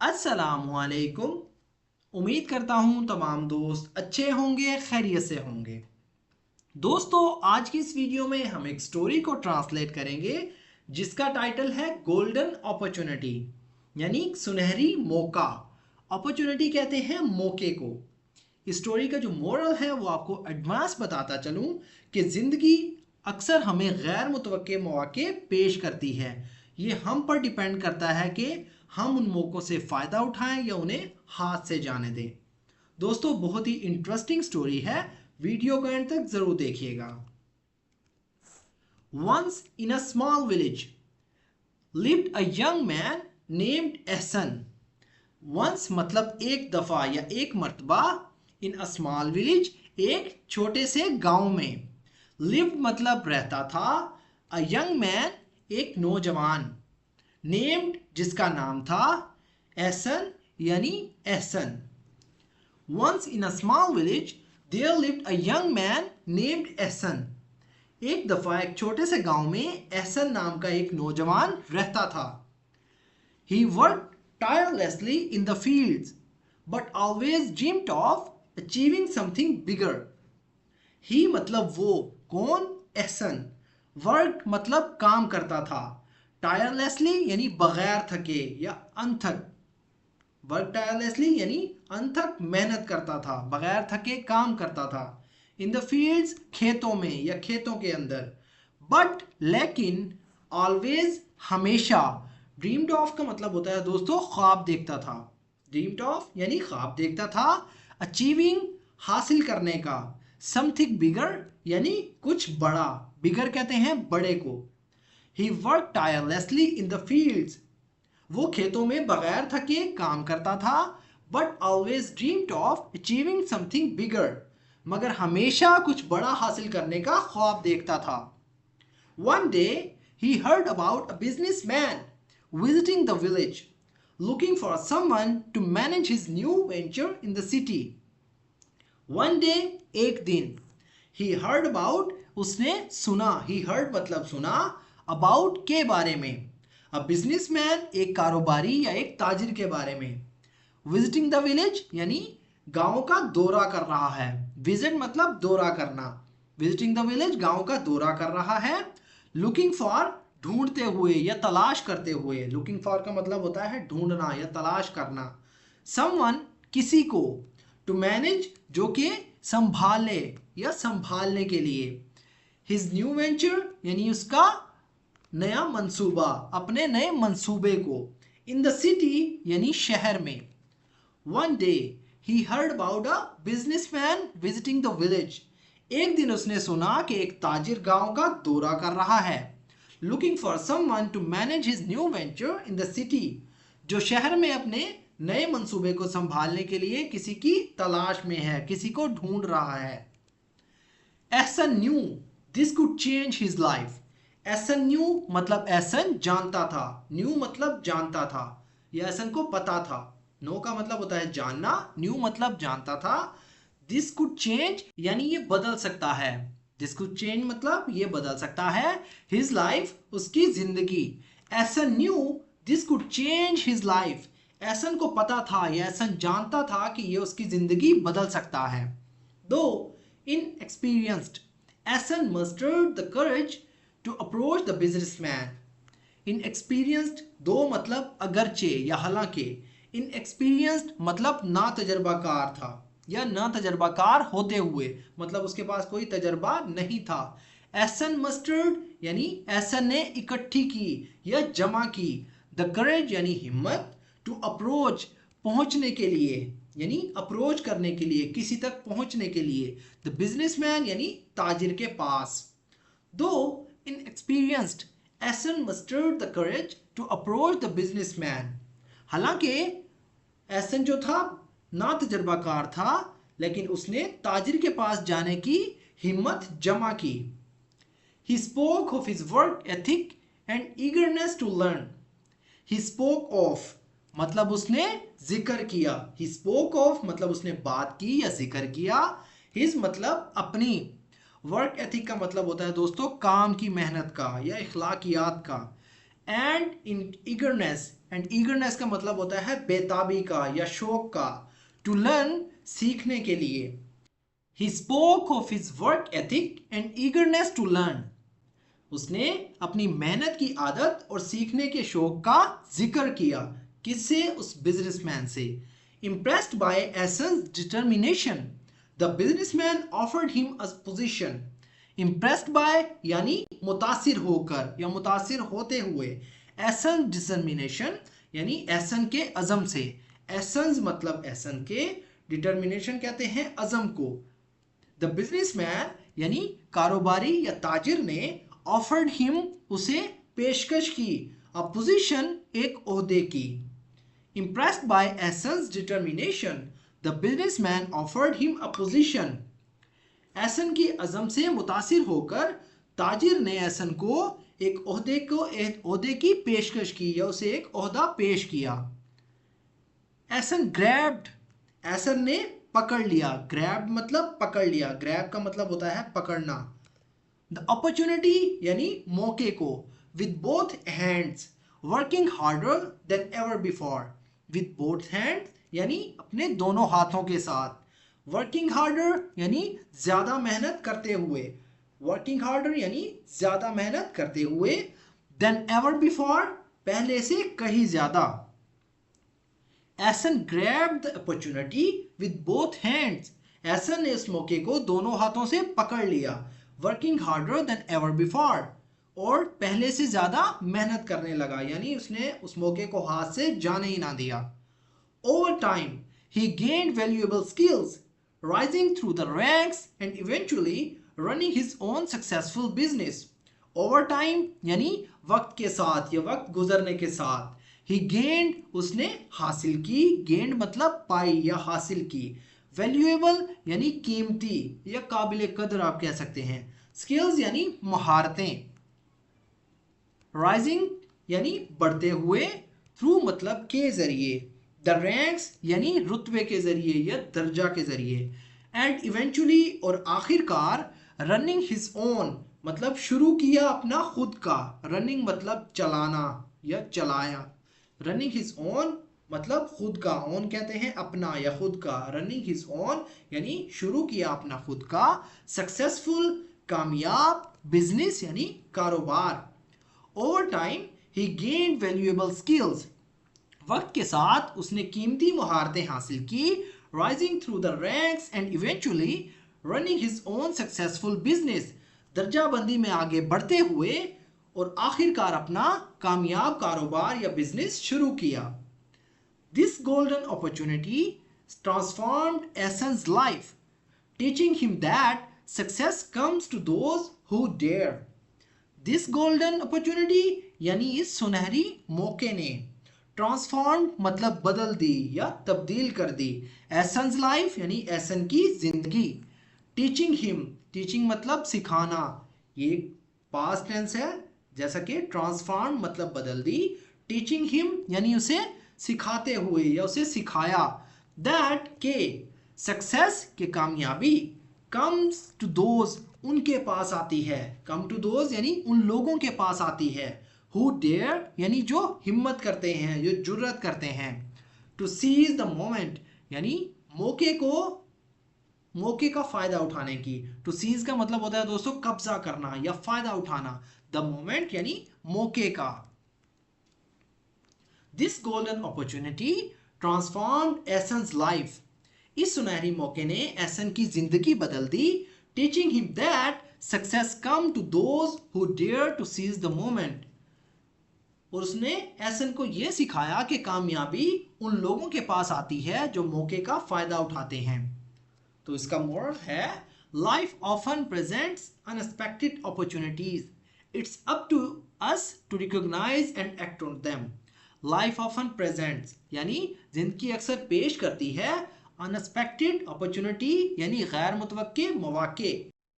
अस्सलामुअलैकुम। उम्मीद करता हूँ तमाम दोस्त अच्छे होंगे, खैरियत से होंगे। दोस्तों, आज की इस वीडियो में हम एक स्टोरी को ट्रांसलेट करेंगे जिसका टाइटल है गोल्डन अपॉर्चुनिटी, यानी सुनहरी मौका। अपॉर्चुनिटी कहते हैं मौके को। इस स्टोरी का जो मोरल है वो आपको एडवांस बताता चलूं कि ज़िंदगी अक्सर हमें गैर मुतवक्के मौके पेश करती है। ये हम पर डिपेंड करता है कि हम उन मौक़ों से फ़ायदा उठाएं या उन्हें हाथ से जाने दें। दोस्तों, बहुत ही इंटरेस्टिंग स्टोरी है, वीडियो को एंड तक ज़रूर देखिएगा। Once in a small village lived a young man named Ehsan। Once मतलब एक दफ़ा या एक मर्तबा, इन अ स्मॉल विलेज एक छोटे से गांव में, लिव्ड मतलब रहता था, अ यंग मैन एक नौजवान, नेम्ड जिसका नाम था, एहसन यानी Ehsan. Once in a small village there lived a young man named Ehsan. एक दफ़ा एक छोटे से गांव में एहसन नाम का एक नौजवान रहता था। He worked tirelessly in the fields, but always dreamt of achieving something bigger. He मतलब वो, कौन? एहसन। वर्क मतलब काम करता था, टायरलेसली यानी बगैर थके या अनथक। वर्क टायरलेसली यानी अनथक मेहनत करता था, बगैर थके काम करता था। इन द फील्ड्स खेतों में या खेतों के अंदर। बट लेकिन, ऑलवेज हमेशा। ड्रीम्ड ऑफ का मतलब होता है दोस्तों ख्वाब देखता था। ड्रीम्ड ऑफ यानी ख्वाब देखता था। अचीविंग हासिल करने का। समथिंग बिगर यानी कुछ बड़ा। बिगर कहते हैं बड़े को। ही work tirelessly in the fields. वो खेतों में बगैर थके काम करता था। But always dreamed of achieving something bigger, मगर हमेशा कुछ बड़ा हासिल करने का ख्वाब देखता था। One day he heard about a businessman visiting the village, looking for someone to manage his new venture in the city. One day, एक दिन, he heard about, उसने सुना, he heard मतलब सुना, about के बारे में, a businessman एक कारोबारी या एक ताजिर के बारे में, visiting the village यानी गांव का दौरा कर रहा है। विजिट मतलब दौरा करना। visiting the village गांव का दौरा कर रहा है। looking for ढूंढते हुए या तलाश करते हुए। looking for का मतलब होता है ढूंढना या तलाश करना। someone किसी को। to manage जो कि संभाले या संभालने के लिए। his new venture यानी उसका नया मंसूबा, अपने नए मंसूबे को। in the city यानी शहर में। One day he heard about a businessman visiting the village. एक दिन उसने सुना कि एक ताजिर गांव का दौरा कर रहा है। Looking for someone to manage his new venture in the city. जो शहर में अपने नए मंसूबे को संभालने के लिए किसी की तलाश में है, किसी को ढूंढ रहा है। Ehsan knew this could change his life. Ehsan knew मतलब एहसन जानता था। knew मतलब जानता था या एहसन को पता था। नो का मतलब होता है जानना, न्यू मतलब जानता था। दिस कुड चेंज यानी ये बदल सकता है। दिस कुड चेंज मतलब ये बदल सकता है। हिज लाइफ उसकी जिंदगी। Ehsan knew this could change his life. Ehsan को पता था या एहसन जानता था कि ये उसकी जिंदगी बदल सकता है। Though inexperienced, Ehsan mustered the courage to approach the businessman. inexperienced though मतलब अगरचे या हालांकि। इनएक्सपीरियंस्ड मतलब ना तजर्बाकार था या ना तजर्बाकार होते हुए, मतलब उसके पास कोई तजर्बा नहीं था। एहसन मस्टर्ड यानी एहसन ने इकट्ठी की या जमा की। द करेज यानी हिम्मत। टू अप्रोच पहुंचने के लिए यानी अप्रोच करने के लिए, किसी तक पहुंचने के लिए। द बिजनेसमैन यानी ताजिर के पास। Though inexperienced, Ehsan mustered the courage to approach the businessman. हालांकि एहसन जो था ना तजर्बाकार था, लेकिन उसने ताजिर के पास जाने की हिम्मत जमा की। He spoke of his work ethic and eagerness to learn. He spoke of मतलब उसने जिक्र किया। He spoke of मतलब उसने बात की या जिक्र किया। His मतलब अपनी। वर्क एथिक का मतलब होता है दोस्तों काम की मेहनत का या इखलाकियात का। And in eagerness, and eagerness का मतलब होता है बेताबी का या शौक का, टू लर्न सीखने के लिए। He spoke of his work ethic and eagerness to learn, उसने अपनी मेहनत की आदत और सीखने के शौक का जिक्र किया। किससे? उस बिजनेसमैन से। Impressed by Esan's determination the businessman offered him a position. Impressed by यानी मुतासिर होकर या मुतासिर होते हुए, एसन डिटर्मिनेशन यानी एसन के अज़म से। एसन्स मतलब एसन के, डिटर्मिनेशन कहते हैं अज़म को। द बिजनेसमैन यानी कारोबारी या ताजिर ने ऑफर्ड हिम उसे पेशकश की, अ पोजीशन एक ओहदे की। Impressed by Esan's determination the businessman offered him a position. Esan की अज़म से मुतासिर होकर ताजिर ने एसन को एक ओहदे की पेशकश की या उसे एक ओहदा पेश किया। एसन ग्रैब्ड, एसन ने पकड़ लिया। ग्रैब मतलब पकड़ लिया, ग्रैब का मतलब होता है पकड़ना। द अपॉर्चुनिटी यानी मौके को, with both hands working harder than ever before. With both hands यानी अपने दोनों हाथों के साथ। वर्किंग हार्डर यानी ज्यादा मेहनत करते हुए, वर्किंग हार्डर यानी ज्यादा मेहनत करते हुए। देन एवर बिफोर पहले से कहीं ज्यादा। एसन grabbed the opportunity with both hands, एसन ने इस मौके को दोनों हाथों से पकड़ लिया। Working harder than ever before, और पहले से ज्यादा मेहनत करने लगा, यानी उसने उस मौके को हाथ से जाने ही ना दिया। Over time he gained valuable skills, rising through the ranks and eventually running his own successful business. Over time यानी वक्त के साथ या वक्त गुजरने के साथ। ही गेंड उसने हासिल की, गेंड मतलब पाई या हासिल की। वैल्यूएबल यानी कीमती या काबिल कदर आप कह सकते हैं। स्किल्स यानी महारतें। राइजिंग यानी बढ़ते हुए, थ्रू मतलब के जरिए। द रैंक्स यानी रुतबे के जरिए या दर्जा के जरिए। एंड इवेंचुअली और आखिरकार, रनिंग हिज ओन मतलब शुरू किया अपना खुद का। रनिंग मतलब चलाना या चलाया। रनिंग हिज ओन मतलब खुद का, ओन कहते हैं अपना या खुद का। रनिंग हिज ओन यानी शुरू किया अपना खुद का। सक्सेसफुल कामयाब, बिजनेस यानी कारोबार। Over time he gained valuable skills, वक्त के साथ उसने कीमती महारतें हासिल की। Rising through the ranks and eventually running his own successful business, दर्जाबंदी में आगे बढ़ते हुए और आखिरकार अपना कामयाब कारोबार या बिजनेस शुरू किया। This golden opportunity transformed essence life, teaching him that success comes to those who dare. This golden opportunity यानी इस सुनहरी मौके ने, ट्रांसफॉर्म मतलब बदल दी या तब्दील कर दी। एसन्स लाइफ यानी एसन की जिंदगी। टीचिंग हिम, टीचिंग मतलब सिखाना, ये पास्ट टेंस है, जैसा कि ट्रांसफॉर्म मतलब बदल दी। टीचिंग हिम यानी उसे सिखाते हुए या उसे सिखाया। दैट के सक्सेस के कामयाबी, कम्स टू दोज उनके पास आती है। कम टू दोज यानी उन लोगों के पास आती है। हु डेयर यानी जो हिम्मत करते हैं, जो जुर्रत करते हैं। टू सीज द मोमेंट यानी मौके को, मौके का फायदा उठाने की। टू सीज का मतलब होता है दोस्तों कब्जा करना या फायदा उठाना। द मोमेंट यानी मौके का। This golden opportunity transformed essence life, इस सुनहरी मौके ने एसन की जिंदगी बदल दी। Teaching him that success come to those who dare to seize the moment, और उसने एसन को यह सिखाया कि कामयाबी उन लोगों के पास आती है जो मौके का फायदा उठाते हैं। तो इसका मोरल है, life often presents unexpected opportunities, it's up to us to recognise and act on them. Life often presents यानी जिंदगी अक्सर पेश करती है अनएक्सपेक्टेड अपॉर्चुनिटी यानी गैर मुतवक्के मौके।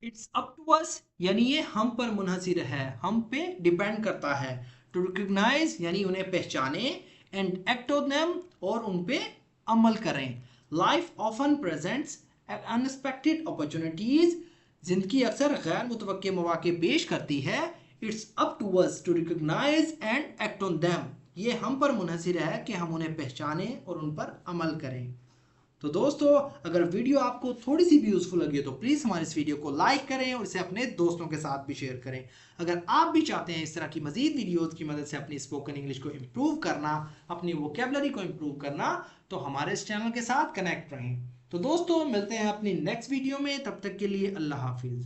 इट्स अप टू अस यानी ये हम पर मुनहसिर है, हम पे डिपेंड करता है। टू रिकॉग्नाइज यानी उन्हें पहचाने, एंड एक्ट ऑन देम और उन पे अमल करें। Life often presents unexpected opportunities, जिंदगी अक्सर गैर मुतवक्के मौके पेश करती है। It's up to us to recognise and act on them. ये हम पर मुनहसिर है कि हम उन्हें पहचानें और उन पर अमल करें। तो दोस्तों, अगर वीडियो आपको थोड़ी सी भी यूजफुल लगी हो तो प्लीज़ हमारे इस वीडियो को लाइक करें और इसे अपने दोस्तों के साथ भी शेयर करें। अगर आप भी चाहते हैं इस तरह की मजीद वीडियोस की मदद से अपनी स्पोकन इंग्लिश को इम्प्रूव करना, अपनी वोकेबलरी को इम्प्रूव करना, तो हमारे इस चैनल के साथ कनेक्ट रहें। तो दोस्तों, मिलते हैं अपनी नेक्स्ट वीडियो में। तब तक के लिए अल्लाह हाफिज़।